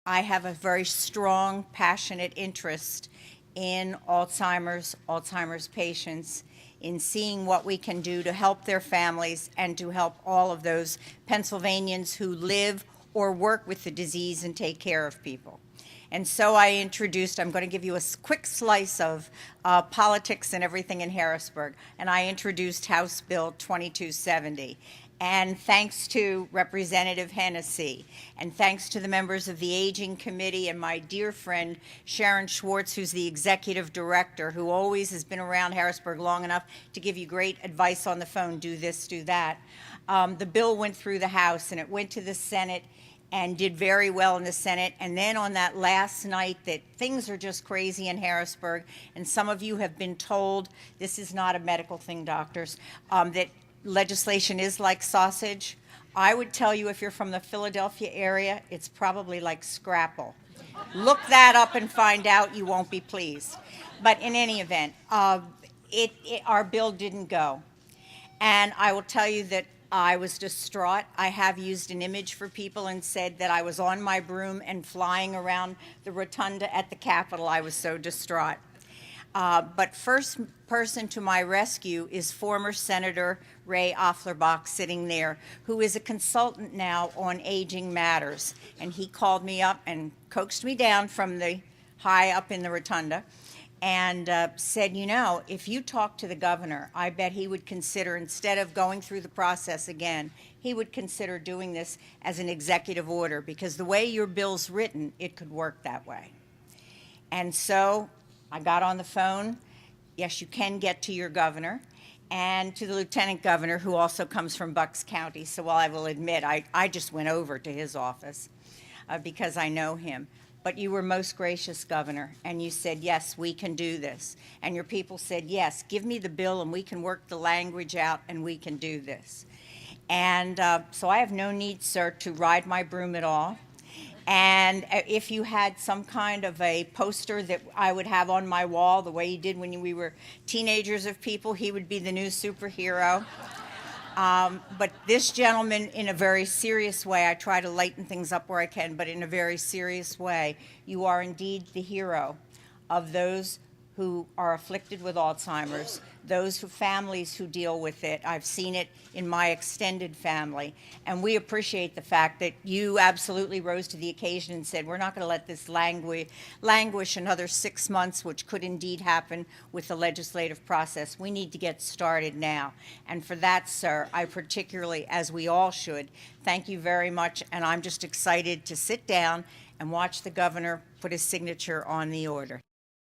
I have a very strong, passionate interest in Alzheimer's patients, in seeing what we can do to help their families and to help all of those Pennsylvanians who live or work with the disease and take care of people. And so I'm going to give you a quick slice of politics and everything in Harrisburg, and I introduced House Bill 2270. And thanks to Representative Hennessy, and thanks to the members of the Aging Committee and my dear friend Sharon Schwartz, who's the executive director, who always has been around Harrisburg long enough to give you great advice on the phone, do this, do that. The bill went through the House, and it went to the Senate, and did very well in the Senate. And then on that last night that things are just crazy in Harrisburg, and some of you have been told, this is not a medical thing, doctors, that legislation is like sausage. I would tell you, if you're from the Philadelphia area, it's probably like scrapple. Look that up and find out, you won't be pleased. But in any event, our bill didn't go. And I will tell you that I was distraught. I have used an image for people and said that I was on my broom and flying around the rotunda at the Capitol. I was so distraught. But first person to my rescue is former Senator Ray Offlerbach, sitting there, who is a consultant now on aging matters. And he called me up and coaxed me down from the high up in the rotunda and said, you know, if you talk to the governor, I bet he would consider, instead of going through the process again, he would consider doing this as an executive order, because the way your bill's written, it could work that way. And so I got on the phone. Yes, you can get to your governor, and to the lieutenant governor, who also comes from Bucks County. So while I will admit, I just went over to his office because I know him. But you were most gracious, Governor, and you said, yes, we can do this. And your people said, yes, give me the bill and we can work the language out and we can do this. And so I have no need, sir, to ride my broom at all. And if you had some kind of a poster that I would have on my wall, the way you did when we were teenagers of people, he would be the new superhero. But this gentleman, in a very serious way, I try to lighten things up where I can, but in a very serious way, you are indeed the hero of those who are afflicted with Alzheimer's, those families who deal with it. I've seen it in my extended family, and we appreciate the fact that you absolutely rose to the occasion and said, we're not going to let this languish another 6 months, which could indeed happen with the legislative process. We need to get started now. And for that, sir, I particularly, as we all should, thank you very much, and I'm just excited to sit down and watch the governor put his signature on the order.